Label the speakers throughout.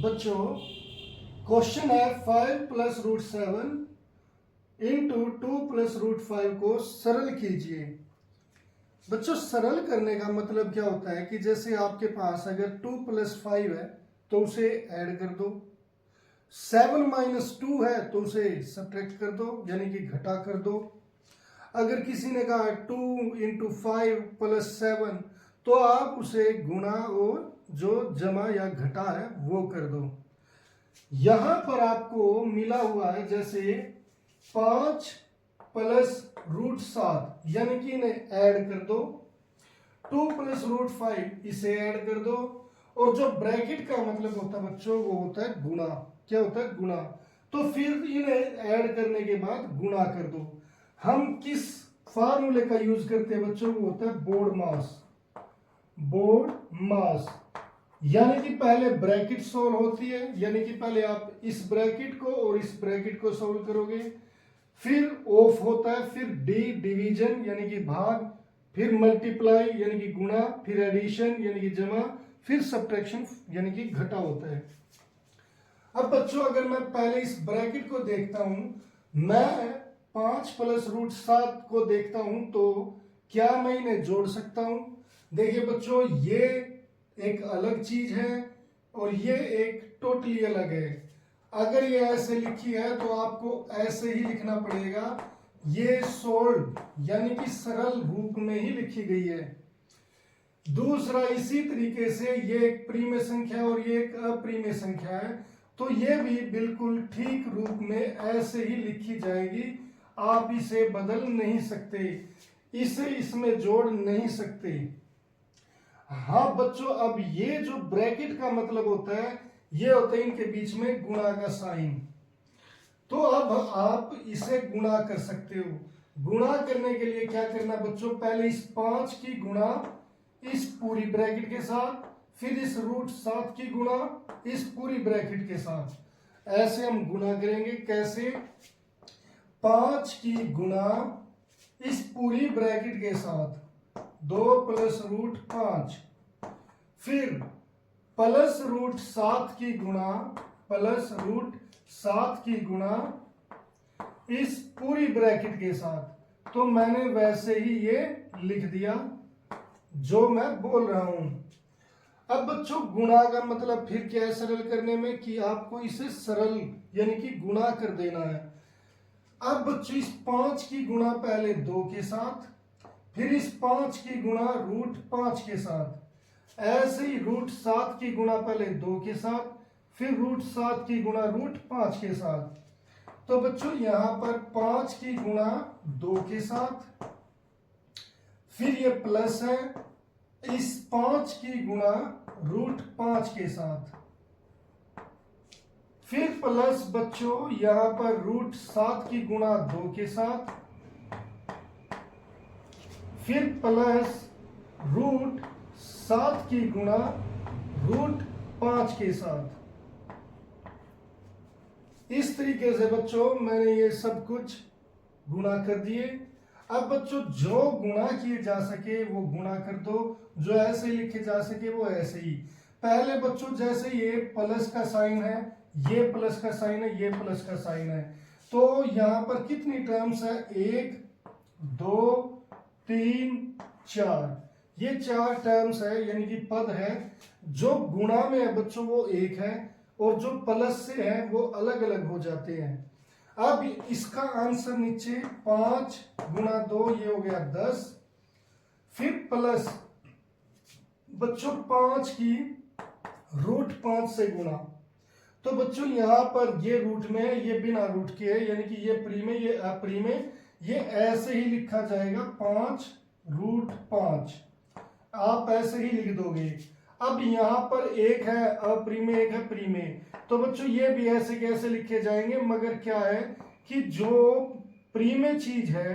Speaker 1: बच्चों क्वेश्चन है 5 plus root 7 into 2 plus root 5 को सरल कीजिए। बच्चों सरल करने का मतलब क्या होता है कि जैसे आपके पास अगर 2 प्लस 5 है तो उसे ऐड कर दो, 7 माइनस 2 है तो उसे सब्ट्रैक्ट कर दो यानी कि घटा कर दो। अगर किसी ने कहा 2 इंटू 5 प्लस 7 तो आप उसे गुणा और जो जमा या घटा है वो कर दो। यहां पर आपको मिला हुआ है जैसे 5 प्लस रूट 7 यानी कि इन्हें ऐड कर दो, 2 प्लस रूट 5 इसे ऐड कर दो, और जो ब्रैकेट का मतलब होता है बच्चों वो होता है गुणा। क्या होता है? गुणा। तो फिर इन्हें ऐड करने के बाद गुणा कर दो। हम किस फार्मूले का यूज करते हैं बच्चों? वो होता है बोर्ड मास। बोर्ड मास यानी कि पहले ब्रैकेट सोल्व होती है, यानी कि पहले आप इस ब्रैकेट को और इस ब्रैकेट को सोल्व करोगे, फिर ऑफ होता है, फिर डी डिवीजन यानी कि भाग, फिर मल्टीप्लाई यानी कि गुणा, फिर एडिशन यानी कि जमा, फिर सब्ट्रैक्शन यानी कि घटा होता है। अब बच्चों अगर मैं पहले इस ब्रैकेट को देखता हूं, मैं 5 प्लस रूट 7 को देखता हूं तो क्या मैं इन्हें जोड़ सकता हूं? देखिए बच्चों ये एक अलग चीज है और ये एक टोटली अलग है। अगर ये ऐसे लिखी है तो आपको ऐसे ही लिखना पड़ेगा। ये सोल्ड यानी कि सरल रूप में ही लिखी गई है। दूसरा इसी तरीके से ये एक प्रीमेय संख्या और ये एक अप्रीमेय संख्या है, तो ये भी बिल्कुल ठीक रूप में ऐसे ही लिखी जाएगी। आप इसे बदल नहीं सकते, इसे इसमें जोड़ नहीं सकते। हाँ बच्चों अब ये जो ब्रैकेट का मतलब होता है ये होता है इनके बीच में गुणा का साइन। तो अब आप इसे गुणा कर सकते हो। गुणा करने के लिए क्या करना बच्चों? पहले इस 5 की गुणा इस पूरी ब्रैकेट के साथ, फिर इस रूट 7 की गुणा इस पूरी ब्रैकेट के साथ। ऐसे हम गुणा करेंगे। कैसे? 5 की गुणा इस पूरी ब्रैकेट के साथ 2 प्लस रूट 5, फिर प्लस रूट 7 की गुणा प्लस रूट 7 की गुणा इस पूरी ब्रैकेट के साथ। तो मैंने वैसे ही ये लिख दिया जो मैं बोल रहा हूं। अब बच्चों गुणा का मतलब फिर क्या है सरल करने में कि आपको इसे सरल यानी कि गुणा कर देना है। अब बच्चों इस 5 की गुणा पहले 2 के साथ, फिर इस 5 की गुणा रूट 5 के साथ, ऐसे ही रूट 7 की गुणा पहले 2 के साथ, फिर रूट 7 की गुणा रूट 5 के साथ। तो बच्चों यहां पर 5 की गुणा 2 के साथ, फिर ये प्लस है इस 5 की गुणा रूट 5 के साथ, फिर प्लस बच्चों यहां पर रूट 7 की गुणा 2 के साथ, फिर प्लस रूट 7 की गुणा रूट 5 के साथ। इस तरीके से बच्चों मैंने ये सब कुछ गुणा कर दिए। अब बच्चों जो गुणा किए जा सके वो गुणा कर दो, जो ऐसे लिखे जा सके वो ऐसे ही। पहले बच्चों जैसे ये प्लस का साइन है, ये प्लस का साइन है, ये प्लस का साइन है, तो यहां पर कितनी टर्म्स है? 1 2 3 4, ये 4 टर्म्स है यानी कि पद है। जो गुणा में है बच्चों वो 1 है और जो प्लस से है वो अलग अलग हो जाते हैं। अब इसका आंसर नीचे 5 गुणा 2 ये हो गया 10, फिर प्लस बच्चों 5 की रूट 5 से गुणा। तो बच्चों यहां पर ये रूट में है, ये बिना रूट के है यानी कि ये प्रीमेय ये अप्रीमेय, ये ऐसे ही लिखा जाएगा 5 रूट 5। आप ऐसे ही लिख दोगे। अब यहां पर एक है अप्रीमेय एक है प्रीमेय, तो बच्चों ये भी ऐसे कैसे लिखे जाएंगे, मगर क्या है कि जो प्रीमेय चीज है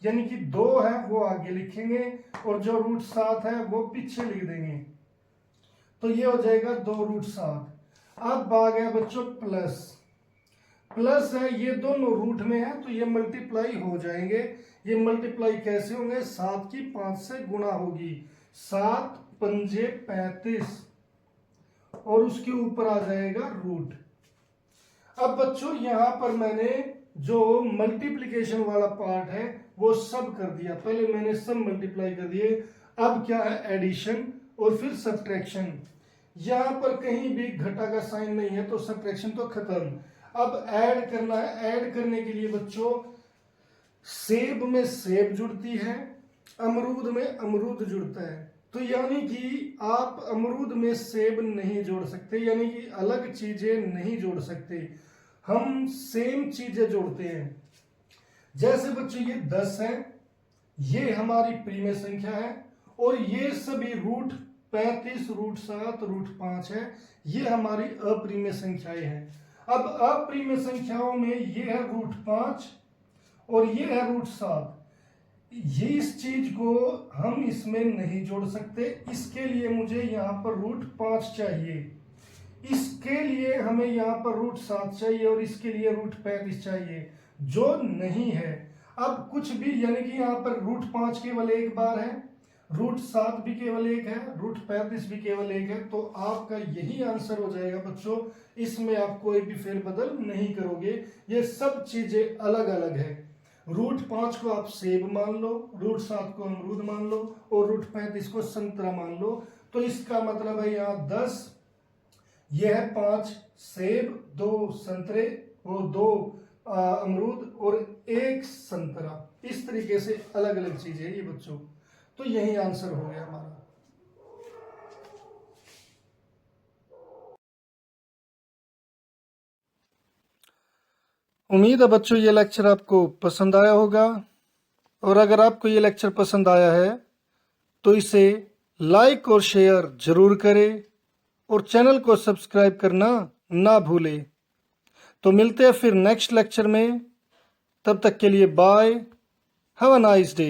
Speaker 1: यानी कि 2 है वो आगे लिखेंगे और जो रूट 7 है वो पीछे लिख देंगे। तो ये हो जाएगा 2 रूट 7। अब आ गया बच्चों प्लस। प्लस है ये दोनों रूट में है तो ये मल्टीप्लाई हो जाएंगे। ये मल्टीप्लाई कैसे होंगे? 7 की 5 से गुणा होगी, 7 पंजे 35 और उसके ऊपर आ जाएगा रूट। अब बच्चों यहां पर मैंने जो मल्टीप्लिकेशन वाला पार्ट है वो सब कर दिया, पहले मैंने सब मल्टीप्लाई कर दिए। अब क्या है, एडिशन और फिर सब्ट्रैक्शन। यहां पर कहीं भी घटा का साइन नहीं है तो सब्ट्रैक्शन तो खत्म। अब ऐड करना है। ऐड करने के लिए बच्चों सेब में सेब जुड़ती है, अमरूद में अमरूद जुड़ता है, तो यानी कि आप अमरूद में सेब नहीं जोड़ सकते, यानी कि अलग चीजें नहीं जोड़ सकते, हम सेम चीजें जोड़ते हैं। जैसे बच्चों ये 10 है, ये हमारी प्रीमेय संख्या है, और ये सभी रूट 35, रूट 7, रूट 5 है, ये हमारी अप्रीमेय संख्याएं हैं। अब अप्रीमेय संख्याओं में ये है रूट 5 और ये है रूट 7। ये इस चीज को हम इसमें नहीं जोड़ सकते, इसके लिए मुझे यहां पर रूट 5 चाहिए, इसके लिए हमें यहां पर रूट 7 चाहिए और इसके लिए रूट 35 चाहिए, जो नहीं है। अब कुछ भी, यानी कि यहां पर रूट 5 केवल एक बार है, रूट 7 भी केवल एक है, रूट 35 भी केवल एक है, तो आपका यही आंसर हो जाएगा बच्चों। इसमें आप कोई भी फेरबदल नहीं करोगे, ये सब चीजें अलग अलग है। रूट 5 को आप सेब मान लो, रूट 7 को अमरूद मान लो और रूट 35 को संतरा मान लो। तो इसका मतलब है यहाँ 10, यह है 5 सेब, 2 संतरे, वो 2 अमरूद और 1 संतरा। इस तरीके से अलग अलग चीजें ये बच्चों। तो यही आंसर हो गया हमारा। उम्मीद है बच्चों ये लेक्चर आपको पसंद आया होगा, और अगर आपको ये लेक्चर पसंद आया है तो इसे लाइक और शेयर जरूर करें और चैनल को सब्सक्राइब करना ना भूलें। तो मिलते हैं फिर नेक्स्ट लेक्चर में, तब तक के लिए bye, have a nice day.